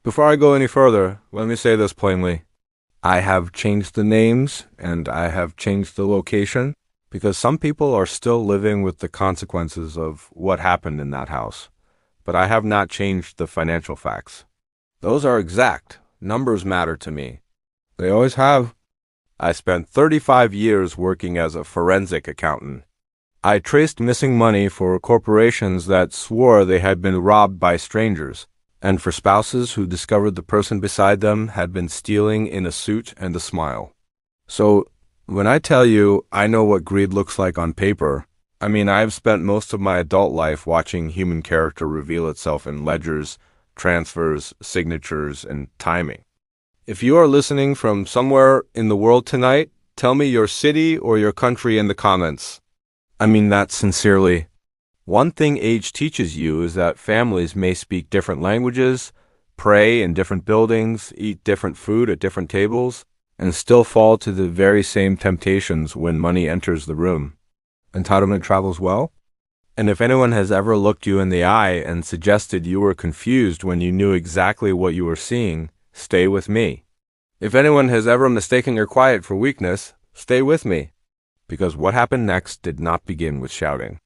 Before I go any further, let me say this plainly. I have changed the names and I have changed the location because some people are still living with the consequences of what happened in that house. But I have not changed the financial facts. Those are exact. Numbers matter to me. They always have. I spent 35 years working as a forensic accountant. I traced missing money for corporations that swore they had been robbed by strangers, and for spouses who discovered the person beside them had been stealing in a suit and a smile. So, when I tell you I know what greed looks like on paper, I mean I've spent most of my adult life watching human character reveal itself in ledgers, transfers, signatures, and timing. If you are listening from somewhere in the world tonight, tell me your city or your country in the comments. I mean that sincerely. One thing age teaches you is that families may speak different languages, pray in different buildings, eat different food at different tables, and still fall to the very same temptations when money enters the room. Entitlement travels well? And if anyone has ever looked you in the eye and suggested you were confused when you knew exactly what you were seeing, stay with me. If anyone has ever mistaken your quiet for weakness, stay with me. Because what happened next did not begin with shouting.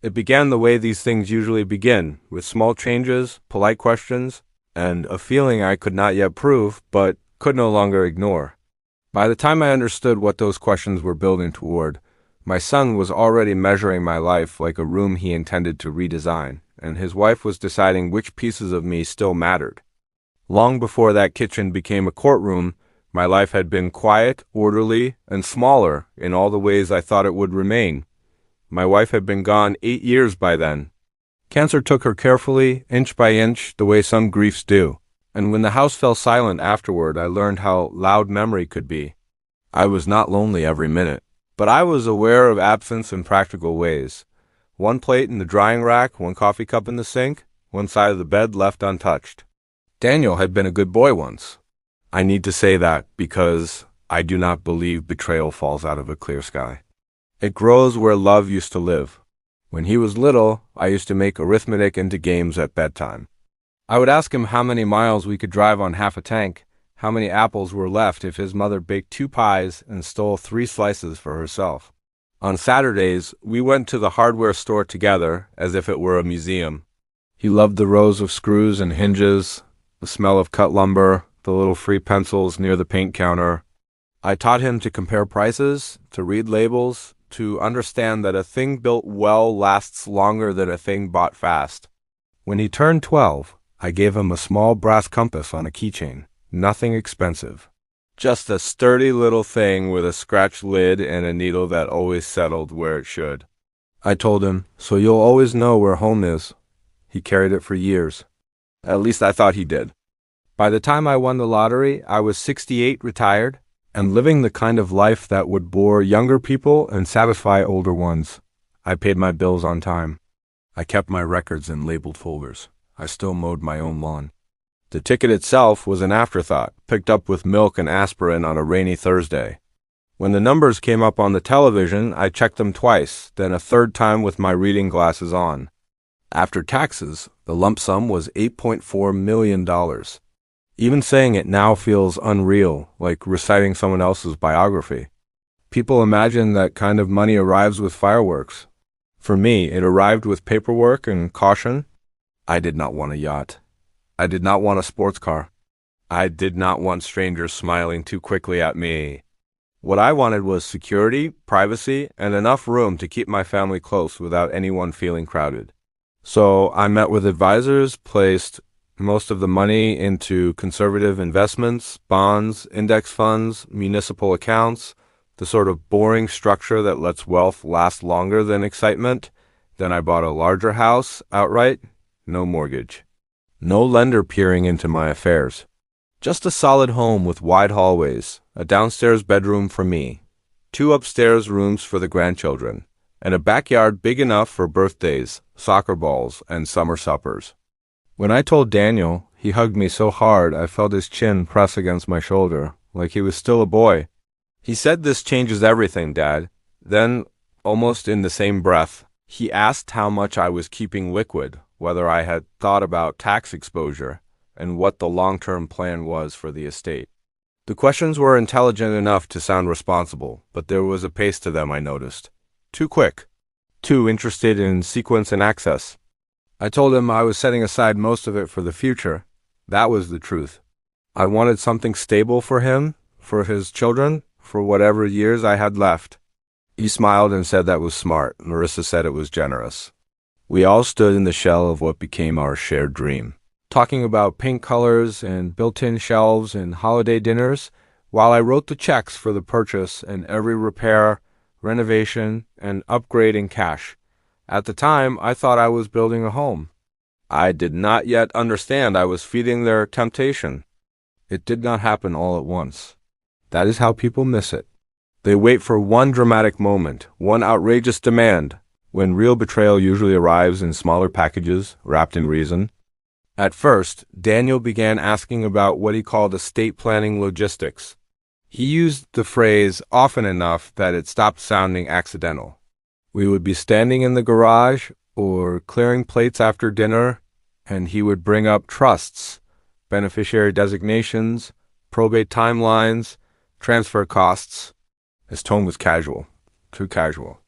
It began the way these things usually begin, with small changes, polite questions, and a feeling I could not yet prove, but could no longer ignore. By the time I understood what those questions were building toward, my son was already measuring my life like a room he intended to redesign, and his wife was deciding which pieces of me still mattered. Long before that kitchen became a courtroom, my life had been quiet, orderly, and smaller in all the ways I thought it would remain. My wife had been gone 8 years by then. Cancer took her carefully, inch by inch, the way some griefs do. And when the house fell silent afterward, I learned how loud memory could be. I was not lonely every minute, but I was aware of absence in practical ways. One plate in the drying rack, one coffee cup in the sink, one side of the bed left untouched. Daniel had been a good boy once. I need to say that because I do not believe betrayal falls out of a clear sky. It grows where love used to live. When he was little, I used to make arithmetic into games at bedtime. I would ask him how many miles we could drive on half a tank, how many apples were left if his mother baked 2 pies and stole 3 slices for herself. On Saturdays, we went to the hardware store together as if it were a museum. He loved the rows of screws and hinges, the smell of cut lumber, the little free pencils near the paint counter. I taught him to compare prices, to read labels, to understand that a thing built well lasts longer than a thing bought fast. When he turned 12, I gave him a small brass compass on a keychain, nothing expensive. Just a sturdy little thing with a scratched lid and a needle that always settled where it should. I told him, so you'll always know where home is. He carried it for years. At least I thought he did. By the time I won the lottery, I was 68, retired, and living the kind of life that would bore younger people and satisfy older ones. I paid my bills on time. I kept my records in labeled folders. I still mowed my own lawn. The ticket itself was an afterthought, picked up with milk and aspirin on a rainy Thursday. When the numbers came up on the television, I checked them twice, then a third time with my reading glasses on. After taxes, the lump sum was $8.4 million. Even saying it now feels unreal, like reciting someone else's biography. People imagine that kind of money arrives with fireworks. For me, it arrived with paperwork and caution. I did not want a yacht. I did not want a sports car. I did not want strangers smiling too quickly at me. What I wanted was security, privacy, and enough room to keep my family close without anyone feeling crowded. So I met with advisors, placed most of the money into conservative investments, bonds, index funds, municipal accounts, the sort of boring structure that lets wealth last longer than excitement. Then I bought a larger house outright, no mortgage. No lender peering into my affairs. Just a solid home with wide hallways, a downstairs bedroom for me, 2 upstairs rooms for the grandchildren, and a backyard big enough for birthdays, soccer balls, and summer suppers. When I told Daniel, he hugged me so hard I felt his chin press against my shoulder, like he was still a boy. He said, "This changes everything, Dad." Then, almost in the same breath, he asked how much I was keeping liquid, whether I had thought about tax exposure, and what the long-term plan was for the estate. The questions were intelligent enough to sound responsible, but there was a pace to them, I noticed. Too quick. Too interested in sequence and access. I told him I was setting aside most of it for the future. That was the truth. I wanted something stable for him, for his children, for whatever years I had left. He smiled and said that was smart. Marissa said it was generous. We all stood in the shell of what became our shared dream, talking about paint colors and built-in shelves and holiday dinners, while I wrote the checks for the purchase and every repair, renovation, and upgrade in cash. At the time, I thought I was building a home. I did not yet understand I was feeding their temptation. It did not happen all at once. That is how people miss it. They wait for one dramatic moment, one outrageous demand, when real betrayal usually arrives in smaller packages, wrapped in reason. At first, Daniel began asking about what he called estate planning logistics. He used the phrase often enough that it stopped sounding accidental. We would be standing in the garage or clearing plates after dinner, and he would bring up trusts, beneficiary designations, probate timelines, transfer costs. His tone was casual, too casual.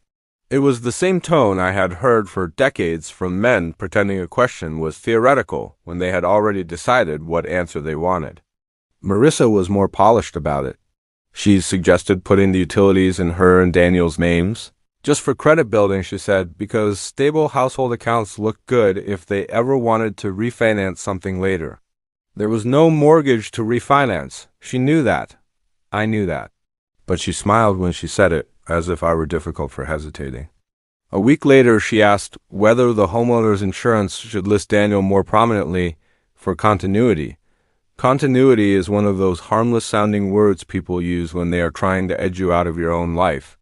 It was the same tone I had heard for decades from men pretending a question was theoretical when they had already decided what answer they wanted. Marissa was more polished about it. She suggested putting the utilities in her and Daniel's names. Just for credit building, she said, because stable household accounts looked good if they ever wanted to refinance something later. There was no mortgage to refinance. She knew that. I knew that. But she smiled when she said it, as if I were difficult for hesitating. A week later, she asked whether the homeowner's insurance should list Daniel more prominently for continuity. Continuity is one of those harmless-sounding words people use when they are trying to edge you out of your own life.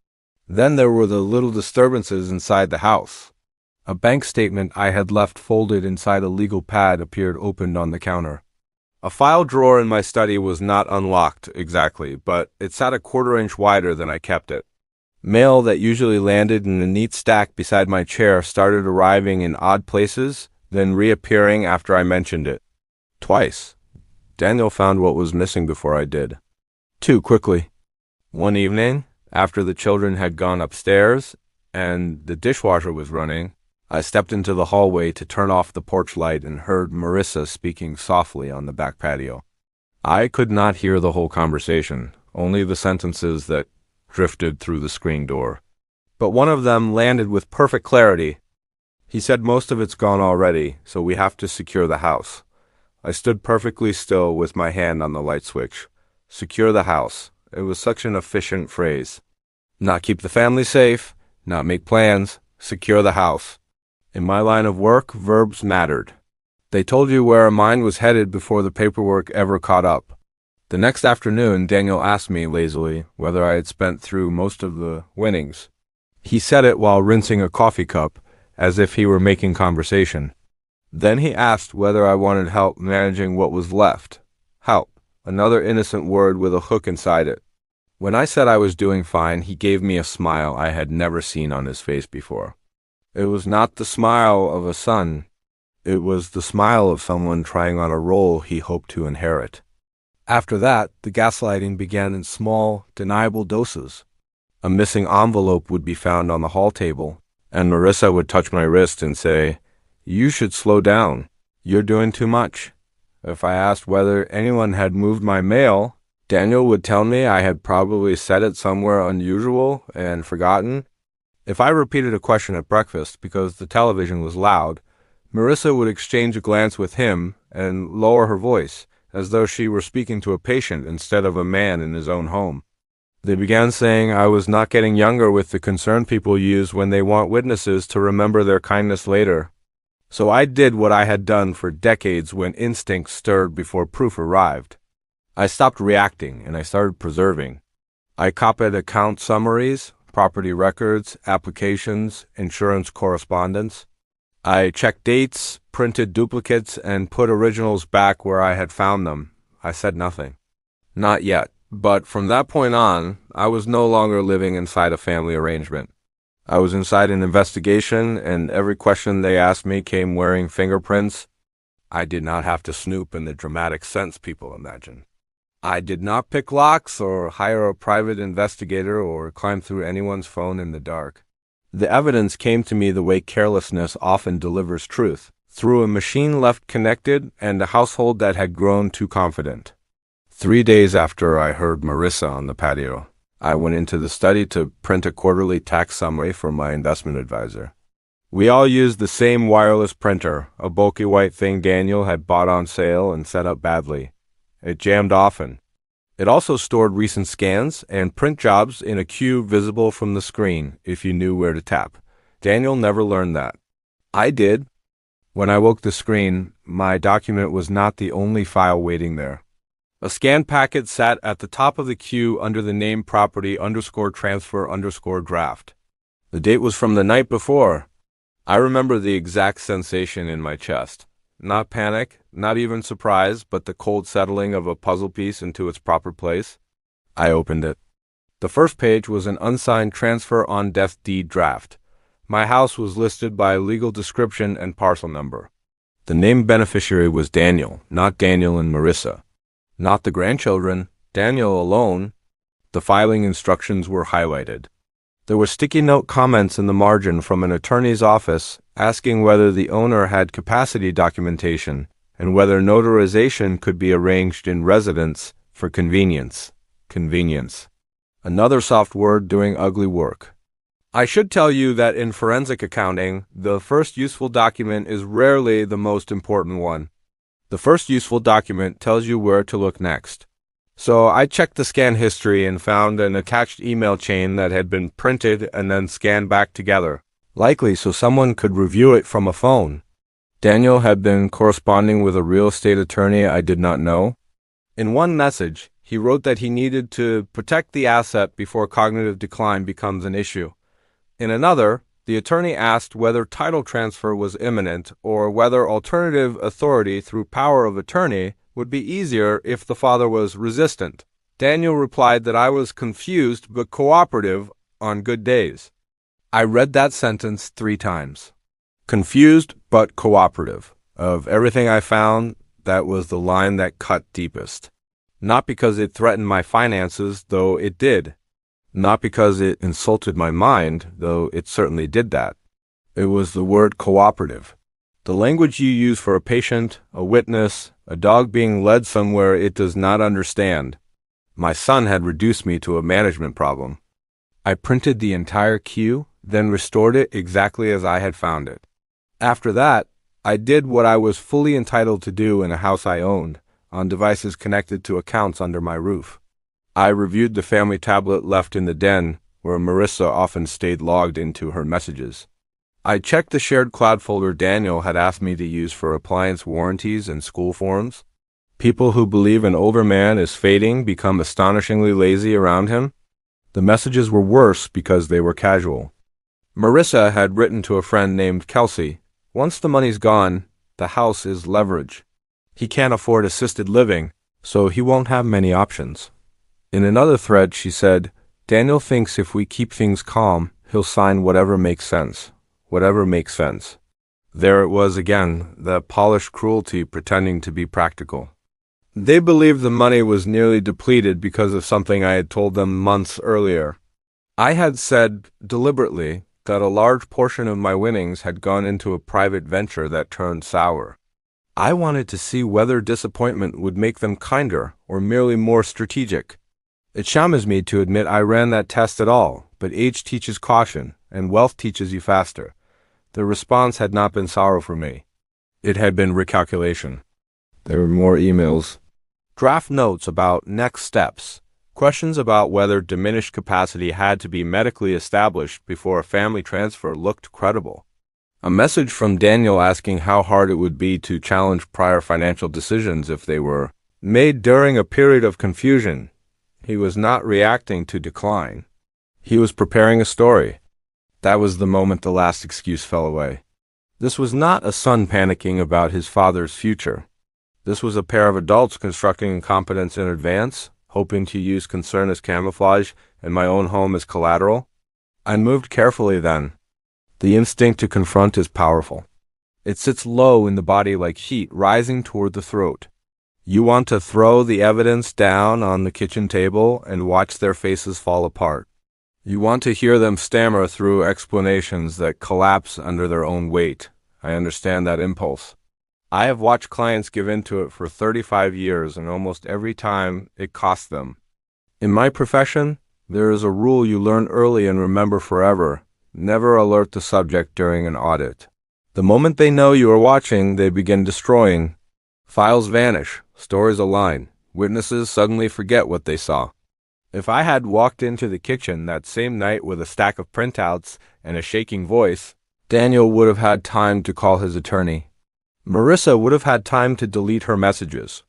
Then there were the little disturbances inside the house. A bank statement I had left folded inside a legal pad appeared opened on the counter. A file drawer in my study was not unlocked exactly, but it sat a quarter-inch wider than I kept it. Mail that usually landed in a neat stack beside my chair started arriving in odd places, then reappearing after I mentioned it. Twice. Daniel found what was missing before I did. Too quickly. One evening, after the children had gone upstairs and the dishwasher was running, I stepped into the hallway to turn off the porch light and heard Marissa speaking softly on the back patio. I could not hear the whole conversation, only the sentences that drifted through the screen door. But one of them landed with perfect clarity. He said most of it's gone already, so we have to secure the house. I stood perfectly still with my hand on the light switch. Secure the house. It was such an efficient phrase. Not keep the family safe, not make plans, secure the house. In my line of work, verbs mattered. They told you where a mind was headed before the paperwork ever caught up. The next afternoon, Daniel asked me lazily whether I had spent through most of the winnings. He said it while rinsing a coffee cup, as if he were making conversation. Then he asked whether I wanted help managing what was left. Help, another innocent word with a hook inside it. When I said I was doing fine, he gave me a smile I had never seen on his face before. It was not the smile of a son. It was the smile of someone trying on a role he hoped to inherit. After that, the gaslighting began in small, deniable doses. A missing envelope would be found on the hall table, and Marissa would touch my wrist and say, "You should slow down. You're doing too much." If I asked whether anyone had moved my mail, Daniel would tell me I had probably set it somewhere unusual and forgotten. If I repeated a question at breakfast because the television was loud, Marissa would exchange a glance with him and lower her voice, as though she were speaking to a patient instead of a man in his own home. They began saying I was not getting younger with the concern people use when they want witnesses to remember their kindness later. So I did what I had done for decades when instinct stirred before proof arrived. I stopped reacting and I started preserving. I copied account summaries, property records, applications, insurance correspondence. I checked dates, printed duplicates, and put originals back where I had found them. I said nothing. Not yet, but from that point on, I was no longer living inside a family arrangement. I was inside an investigation, and every question they asked me came wearing fingerprints. I did not have to snoop in the dramatic sense people imagine. I did not pick locks or hire a private investigator or climb through anyone's phone in the dark. The evidence came to me the way carelessness often delivers truth, through a machine left connected and a household that had grown too confident. 3 days after I heard Marissa on the patio, I went into the study to print a quarterly tax summary for my investment advisor. We all used the same wireless printer, a bulky white thing Daniel had bought on sale and set up badly. It jammed often. It also stored recent scans and print jobs in a queue visible from the screen if you knew where to tap. Daniel never learned that. I did. When I woke the screen, my document was not the only file waiting there. A scanned packet sat at the top of the queue under the name property _transfer _draft. The date was from the night before. I remember the exact sensation in my chest. Not panic, not even surprise, but the cold settling of a puzzle piece into its proper place. I opened it. The first page was an unsigned transfer on death deed draft. My house was listed by legal description and parcel number. The named beneficiary was Daniel, not Daniel and Marissa. Not the grandchildren, Daniel alone. The filing instructions were highlighted. There were sticky note comments in the margin from an attorney's office asking whether the owner had capacity documentation and whether notarization could be arranged in residence for convenience. Convenience. Another soft word doing ugly work. I should tell you that in forensic accounting, the first useful document is rarely the most important one. The first useful document tells you where to look next. So I checked the scan history and found an attached email chain that had been printed and then scanned back together, likely so someone could review it from a phone. Daniel had been corresponding with a real estate attorney I did not know. In one message, he wrote that he needed to protect the asset before cognitive decline becomes an issue. In another, the attorney asked whether title transfer was imminent or whether alternative authority through power of attorney would be easier if the father was resistant. Daniel replied that I was confused but cooperative on good days. I read that sentence 3 times. Confused but cooperative. Of everything I found, that was the line that cut deepest. Not because it threatened my finances, though it did. Not because it insulted my mind, though it certainly did that. It was the word cooperative. The language you use for a patient, a witness, a dog being led somewhere it does not understand. My son had reduced me to a management problem. I printed the entire queue, then restored it exactly as I had found it. After that, I did what I was fully entitled to do in a house I owned, on devices connected to accounts under my roof. I reviewed the family tablet left in the den, where Marissa often stayed logged into her messages. I checked the shared cloud folder Daniel had asked me to use for appliance warranties and school forms. People who believe an older man is fading become astonishingly lazy around him. The messages were worse because they were casual. Marissa had written to a friend named Kelsey, "Once the money's gone, the house is leverage. He can't afford assisted living, so he won't have many options." In another thread, she said, "Daniel thinks if we keep things calm, he'll sign whatever makes sense. Whatever makes sense." There it was again, the polished cruelty pretending to be practical. They believed the money was nearly depleted because of something I had told them months earlier. I had said, deliberately, that a large portion of my winnings had gone into a private venture that turned sour. I wanted to see whether disappointment would make them kinder or merely more strategic. It shames me to admit I ran that test at all, but age teaches caution, and wealth teaches you faster. The response had not been sorrow for me. It had been recalculation. There were more emails. Draft notes about next steps. Questions about whether diminished capacity had to be medically established before a family transfer looked credible. A message from Daniel asking how hard it would be to challenge prior financial decisions if they were made during a period of confusion. He was not reacting to decline. He was preparing a story. That was the moment the last excuse fell away. This was not a son panicking about his father's future. This was a pair of adults constructing incompetence in advance, hoping to use concern as camouflage and my own home as collateral. I moved carefully then. The instinct to confront is powerful. It sits low in the body like heat rising toward the throat. You want to throw the evidence down on the kitchen table and watch their faces fall apart. You want to hear them stammer through explanations that collapse under their own weight. I understand that impulse. I have watched clients give in to it for 35 years, and almost every time it costs them. In my profession, there is a rule you learn early and remember forever. Never alert the subject during an audit. The moment they know you are watching, they begin destroying. Files vanish, stories align, witnesses suddenly forget what they saw. If I had walked into the kitchen that same night with a stack of printouts and a shaking voice, Daniel would have had time to call his attorney. Marissa would have had time to delete her messages.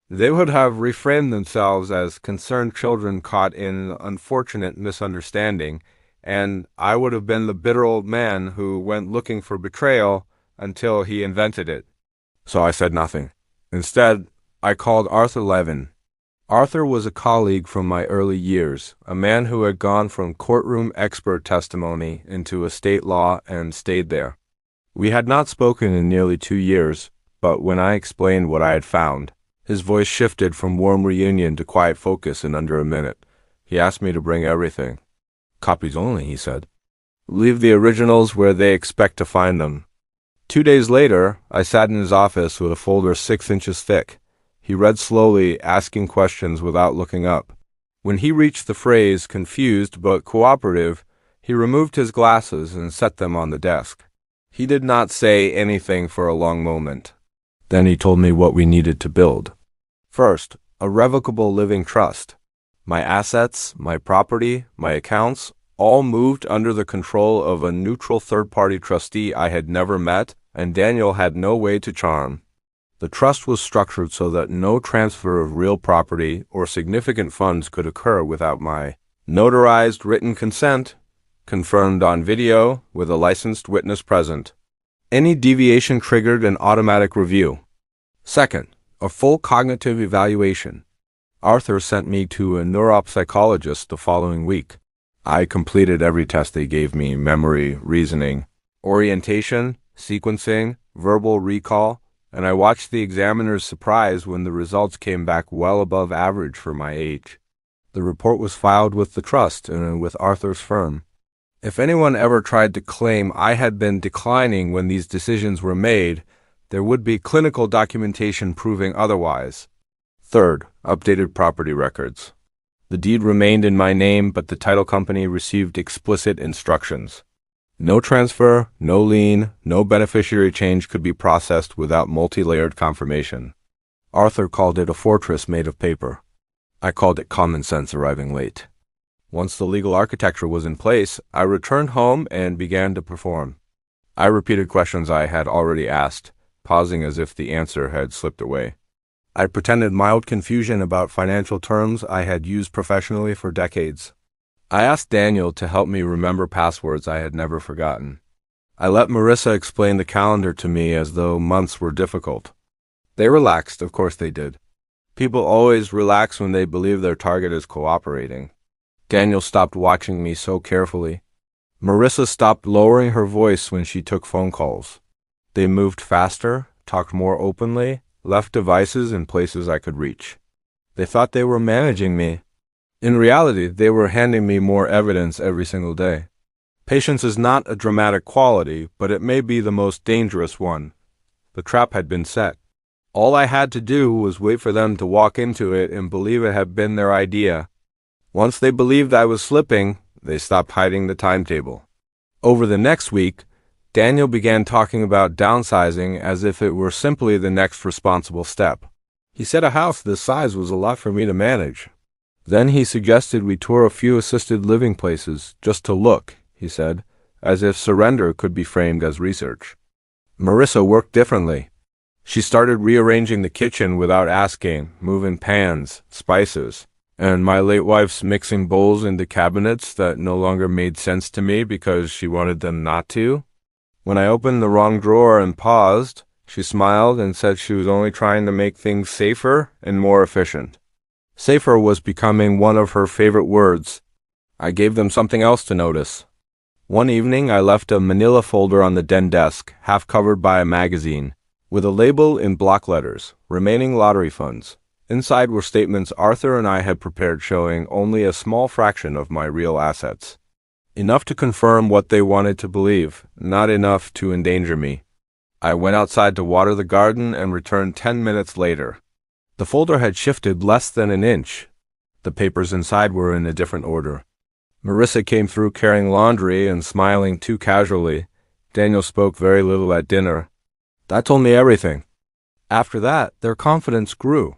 They would have reframed themselves as concerned children caught in an unfortunate misunderstanding, and I would have been the bitter old man who went looking for betrayal until he invented it. So I said nothing. Instead, I called Arthur Levin. Arthur was a colleague from my early years, a man who had gone from courtroom expert testimony into estate law and stayed there. We had not spoken in nearly 2 years, but when I explained what I had found, his voice shifted from warm reunion to quiet focus in under a minute. He asked me to bring everything. Copies only, he said. Leave the originals where they expect to find them. 2 days later, I sat in his office with a folder 6 inches thick. He read slowly, asking questions without looking up. When he reached the phrase confused but cooperative, he removed his glasses and set them on the desk. He did not say anything for a long moment. Then he told me what we needed to build. First, a revocable living trust. My assets, my property, my accounts, all moved under the control of a neutral third-party trustee I had never met and Daniel had no way to charm. The trust was structured so that no transfer of real property or significant funds could occur without my notarized written consent, confirmed on video with a licensed witness present. Any deviation triggered an automatic review. Second, a full cognitive evaluation. Arthur sent me to a neuropsychologist the following week. I completed every test they gave me: memory, reasoning, orientation, sequencing, verbal recall, and I watched the examiner's surprise when the results came back well above average for my age. The report was filed with the trust and with Arthur's firm. If anyone ever tried to claim I had been declining when these decisions were made, there would be clinical documentation proving otherwise. Third, updated property records. The deed remained in my name, but the title company received explicit instructions. No transfer, no lien, no beneficiary change could be processed without multi-layered confirmation. Arthur called it a fortress made of paper. I called it common sense arriving late. Once the legal architecture was in place, I returned home and began to perform. I repeated questions I had already asked, pausing as if the answer had slipped away. I pretended mild confusion about financial terms I had used professionally for decades. I asked Daniel to help me remember passwords I had never forgotten. I let Marissa explain the calendar to me as though months were difficult. They relaxed, of course they did. People always relax when they believe their target is cooperating. Daniel stopped watching me so carefully. Marissa stopped lowering her voice when she took phone calls. They moved faster, talked more openly, left devices in places I could reach. They thought they were managing me. In reality, they were handing me more evidence every single day. Patience is not a dramatic quality, but it may be the most dangerous one. The trap had been set. All I had to do was wait for them to walk into it and believe it had been their idea. Once they believed I was slipping, they stopped hiding the timetable. Over the next week, Daniel began talking about downsizing as if it were simply the next responsible step. He said a house this size was a lot for me to manage. Then he suggested we tour a few assisted living places, just to look, he said, as if surrender could be framed as research. Marissa worked differently. She started rearranging the kitchen without asking, moving pans, spices, and my late wife's mixing bowls into cabinets that no longer made sense to me because she wanted them not to. When I opened the wrong drawer and paused, she smiled and said she was only trying to make things safer and more efficient. Safer was becoming one of her favorite words. I gave them something else to notice. One evening, I left a manila folder on the den desk, half covered by a magazine, with a label in block letters, remaining lottery funds. Inside were statements Arthur and I had prepared showing only a small fraction of my real assets. Enough to confirm what they wanted to believe, not enough to endanger me. I went outside to water the garden and returned 10 minutes later. The folder had shifted less than an inch. The papers inside were in a different order. Marissa came through carrying laundry and smiling too casually. Daniel spoke very little at dinner. That told me everything. After that, their confidence grew.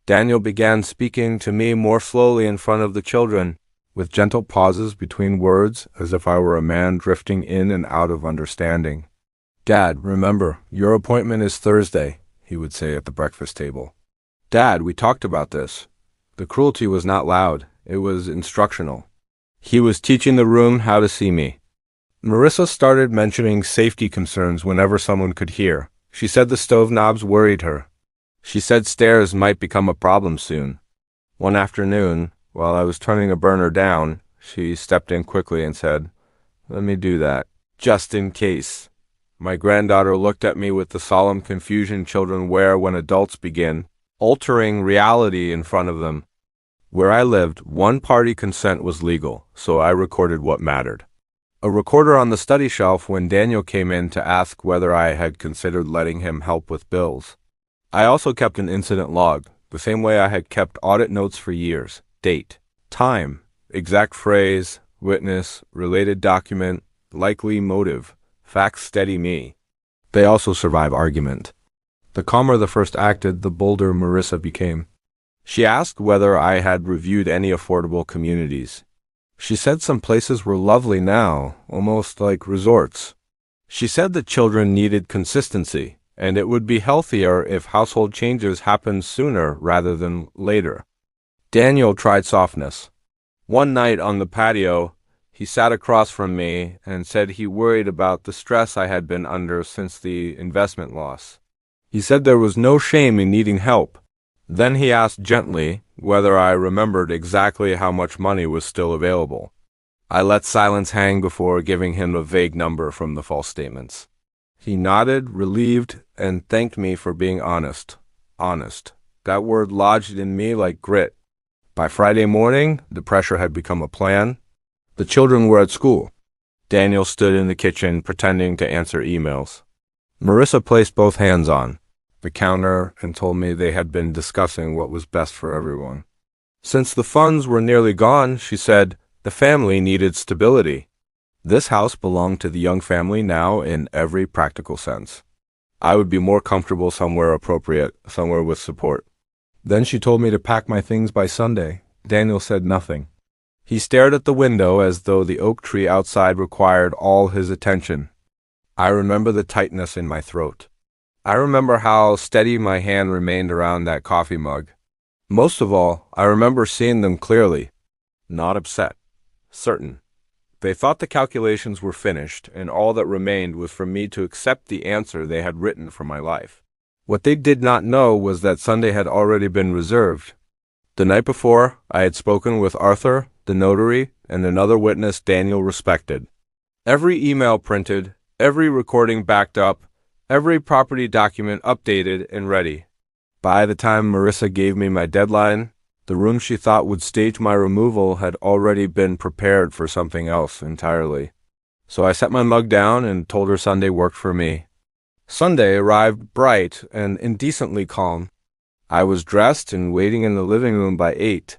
Daniel began speaking to me more slowly in front of the children, with gentle pauses between words as if I were a man drifting in and out of understanding. "Dad, remember, your appointment is Thursday," he would say at the breakfast table. "Dad, we talked about this." The cruelty was not loud. It was instructional. He was teaching the room how to see me. Marissa started mentioning safety concerns whenever someone could hear. She said the stove knobs worried her. She said stairs might become a problem soon. One afternoon, while I was turning a burner down, she stepped in quickly and said, "Let me do that, just in case." My granddaughter looked at me with the solemn confusion children wear when adults begin, altering reality in front of them. Where I lived, one-party consent was legal, so I recorded what mattered. A recorder on the study shelf when Daniel came in to ask whether I had considered letting him help with bills. I also kept an incident log, the same way I had kept audit notes for years. Date, time, exact phrase, witness, related document, likely motive. Facts steady me. They also survive argument. The calmer the first acted, the bolder Marissa became. She asked whether I had reviewed any affordable communities. She said some places were lovely now, almost like resorts. She said the children needed consistency, and it would be healthier if household changes happened sooner rather than later. Daniel tried softness. One night on the patio, he sat across from me and said he worried about the stress I had been under since the investment loss. He said there was no shame in needing help. Then he asked gently whether I remembered exactly how much money was still available. I let silence hang before giving him a vague number from the false statements. He nodded, relieved, and thanked me for being honest. Honest. That word lodged in me like grit. By Friday morning, the pressure had become a plan. The children were at school. Daniel stood in the kitchen pretending to answer emails. Marissa placed both hands on the counter and told me they had been discussing what was best for everyone. Since the funds were nearly gone, she said, the family needed stability. This house belonged to the young family now in every practical sense. I would be more comfortable somewhere appropriate, somewhere with support. Then she told me to pack my things by Sunday. Daniel said nothing. He stared at the window as though the oak tree outside required all his attention. I remember the tightness in my throat. I remember how steady my hand remained around that coffee mug. Most of all, I remember seeing them clearly. Not upset. Certain. They thought the calculations were finished, and all that remained was for me to accept the answer they had written for my life. What they did not know was that Sunday had already been reserved. The night before, I had spoken with Arthur, the notary, and another witness Daniel respected. Every email printed, every recording backed up, every property document updated and ready. By the time Marissa gave me my deadline, the room she thought would stage my removal had already been prepared for something else entirely. So I set my mug down and told her Sunday worked for me. Sunday arrived bright and indecently calm. I was dressed and waiting in the living room by 8.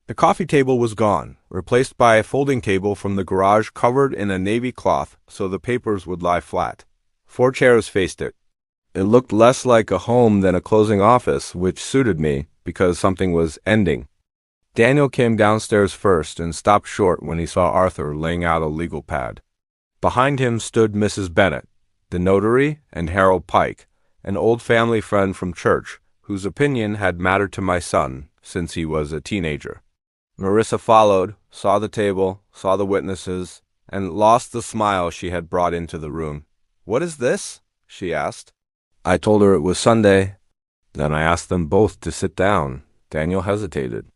The coffee table was gone, replaced by a folding table from the garage covered in a navy cloth so the papers would lie flat. 4 chairs faced it. It looked less like a home than a closing office, which suited me because something was ending. Daniel came downstairs first and stopped short when he saw Arthur laying out a legal pad. Behind him stood Mrs. Bennett, the notary, and Harold Pike, an old family friend from church, whose opinion had mattered to my son since he was a teenager. Marissa followed, saw the table, saw the witnesses, and lost the smile she had brought into the room. "What is this?" she asked. I told her it was Sunday. Then I asked them both to sit down. Daniel hesitated.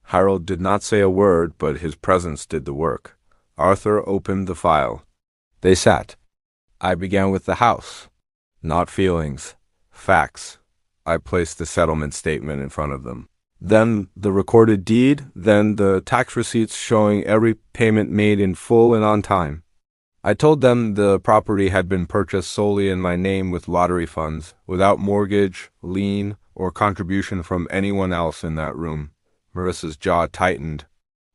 Harold did not say a word, but his presence did the work. Arthur opened the file. They sat. I began with the house. Not feelings. Facts. I placed the settlement statement in front of them. Then the recorded deed, then the tax receipts showing every payment made in full and on time. I told them the property had been purchased solely in my name with lottery funds, without mortgage, lien, or contribution from anyone else in that room. Marissa's jaw tightened.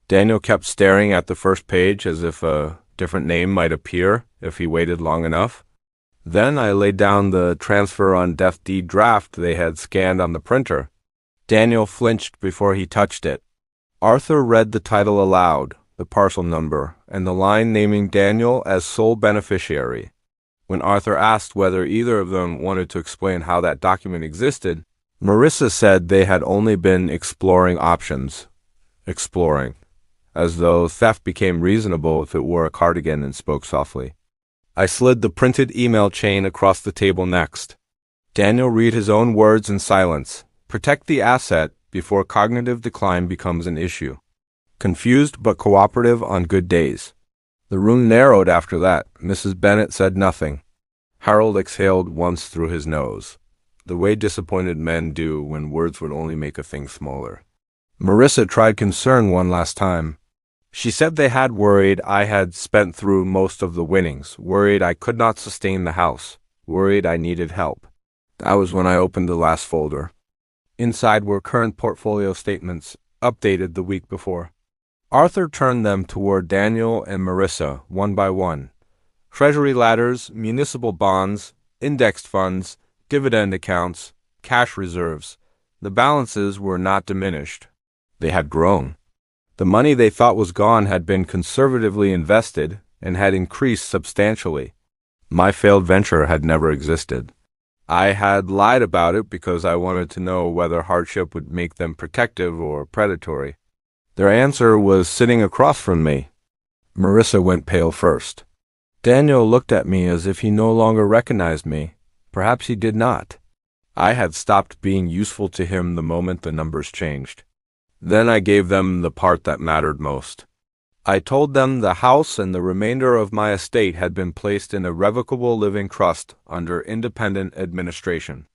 Daniel kept staring at the first page as if a different name might appear if he waited long enough. Then I laid down the transfer on death deed draft they had scanned on the printer. Daniel flinched before he touched it. Arthur read the title aloud, the parcel number, and the line naming Daniel as sole beneficiary. When Arthur asked whether either of them wanted to explain how that document existed, Marissa said they had only been exploring options. Exploring. As though theft became reasonable if it wore a cardigan and spoke softly. I slid the printed email chain across the table next. Daniel read his own words in silence. Protect the asset before cognitive decline becomes an issue. Confused but cooperative on good days. The room narrowed after that. Mrs. Bennet said nothing. Harold exhaled once through his nose, the way disappointed men do when words would only make a thing smaller. Marissa tried concern one last time. She said they had worried I had spent through most of the winnings, worried I could not sustain the house, worried I needed help. That was when I opened the last folder. Inside were current portfolio statements, updated the week before. Arthur turned them toward Daniel and Marissa, one by one. Treasury ladders, municipal bonds, indexed funds, dividend accounts, cash reserves. The balances were not diminished. They had grown. The money they thought was gone had been conservatively invested and had increased substantially. My failed venture had never existed. I had lied about it because I wanted to know whether hardship would make them protective or predatory. Their answer was sitting across from me. Marissa went pale first. Daniel looked at me as if he no longer recognized me. Perhaps he did not. I had stopped being useful to him the moment the numbers changed. Then I gave them the part that mattered most. I told them the house and the remainder of my estate had been placed in a revocable living trust under independent administration.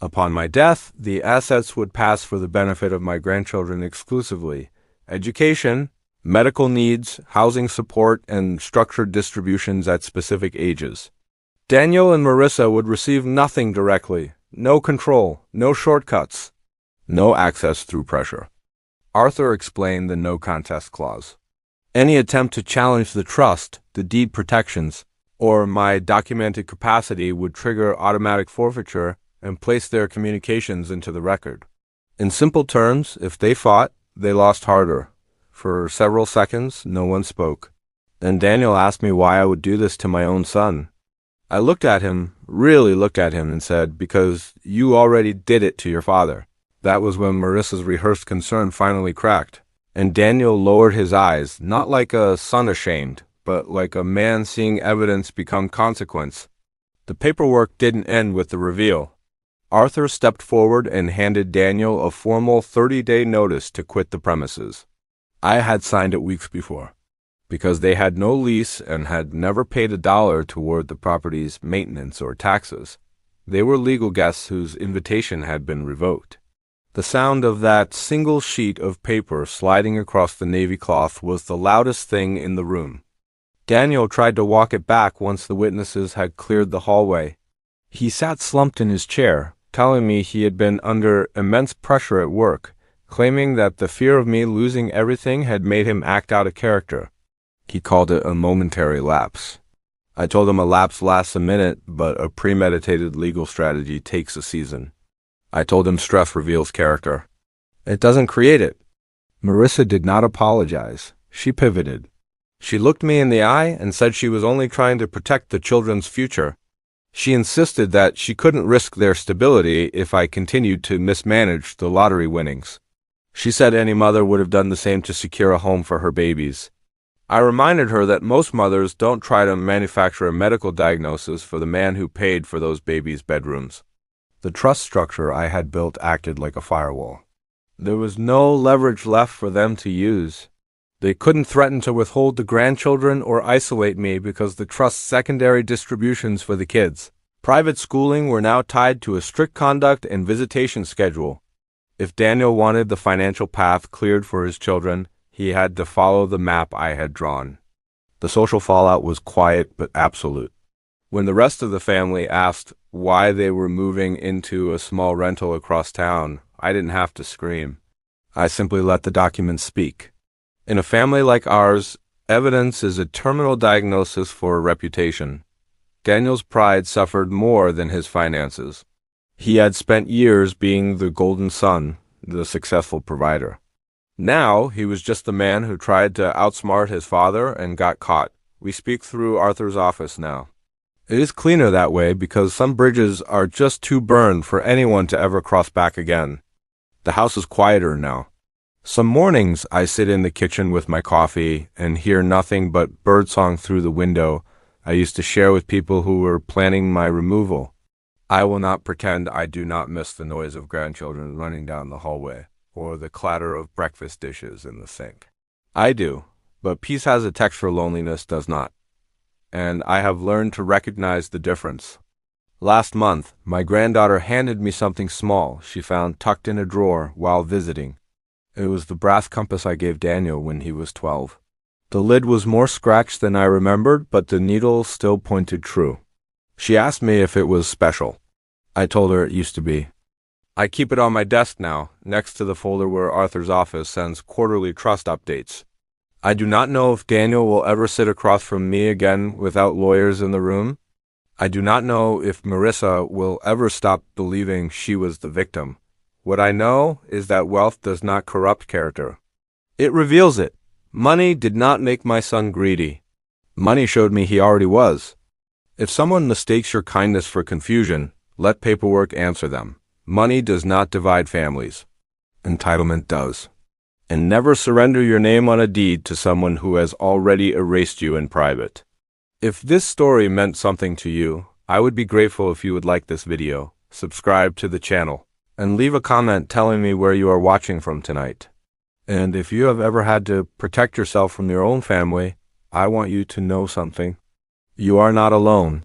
Upon my death, the assets would pass for the benefit of my grandchildren exclusively. Education, medical needs, housing support, and structured distributions at specific ages. Daniel and Marissa would receive nothing directly, no control, no shortcuts, no access through pressure. Arthur explained the no contest clause. Any attempt to challenge the trust, the deed protections, or my documented capacity would trigger automatic forfeiture and place their communications into the record. In simple terms, if they fought, they lost harder. For several seconds, no one spoke. Then Daniel asked me why I would do this to my own son. I looked at him, really looked at him, and said, because you already did it to your father. That was when Marissa's rehearsed concern finally cracked, and Daniel lowered his eyes, not like a son ashamed, but like a man seeing evidence become consequence. The paperwork didn't end with the reveal. Arthur stepped forward and handed Daniel a formal 30-day notice to quit the premises. I had signed it weeks before, because they had no lease and had never paid $1 toward the property's maintenance or taxes. They were legal guests whose invitation had been revoked. The sound of that single sheet of paper sliding across the navy cloth was the loudest thing in the room. Daniel tried to walk it back once the witnesses had cleared the hallway. He sat slumped in his chair, telling me he had been under immense pressure at work, claiming that the fear of me losing everything had made him act out a character. He called it a momentary lapse. I told him a lapse lasts a minute, but a premeditated legal strategy takes a season. I told him stress reveals character. It doesn't create it. Marissa did not apologize. She pivoted. She looked me in the eye and said she was only trying to protect the children's future. She insisted that she couldn't risk their stability if I continued to mismanage the lottery winnings. She said any mother would have done the same to secure a home for her babies. I reminded her that most mothers don't try to manufacture a medical diagnosis for the man who paid for those babies' bedrooms. The trust structure I had built acted like a firewall. There was no leverage left for them to use. They couldn't threaten to withhold the grandchildren or isolate me because the trust's secondary distributions for the kids. Private schooling were now tied to a strict conduct and visitation schedule. If Daniel wanted the financial path cleared for his children, he had to follow the map I had drawn. The social fallout was quiet but absolute. When the rest of the family asked why they were moving into a small rental across town, I didn't have to scream. I simply let the documents speak. In a family like ours, evidence is a terminal diagnosis for a reputation. Daniel's pride suffered more than his finances. He had spent years being the golden son, the successful provider. Now, he was just the man who tried to outsmart his father and got caught. We speak through Arthur's office now. It is cleaner that way because some bridges are just too burned for anyone to ever cross back again. The house is quieter now. Some mornings I sit in the kitchen with my coffee and hear nothing but birdsong through the window I used to share with people who were planning my removal. I will not pretend I do not miss the noise of grandchildren running down the hallway or the clatter of breakfast dishes in the sink. I do, but peace has a texture loneliness does not, and I have learned to recognize the difference. Last month, my granddaughter handed me something small she found tucked in a drawer while visiting. It was the brass compass I gave Daniel when he was 12. The lid was more scratched than I remembered, but the needle still pointed true. She asked me if it was special. I told her it used to be. I keep it on my desk now, next to the folder where Arthur's office sends quarterly trust updates. I do not know if Daniel will ever sit across from me again without lawyers in the room. I do not know if Marissa will ever stop believing she was the victim. What I know is that wealth does not corrupt character. It reveals it. Money did not make my son greedy. Money showed me he already was. If someone mistakes your kindness for confusion, let paperwork answer them. Money does not divide families. Entitlement does. And never surrender your name on a deed to someone who has already erased you in private. If this story meant something to you, I would be grateful if you would like this video, subscribe to the channel, and leave a comment telling me where you are watching from tonight. And if you have ever had to protect yourself from your own family, I want you to know something. You are not alone.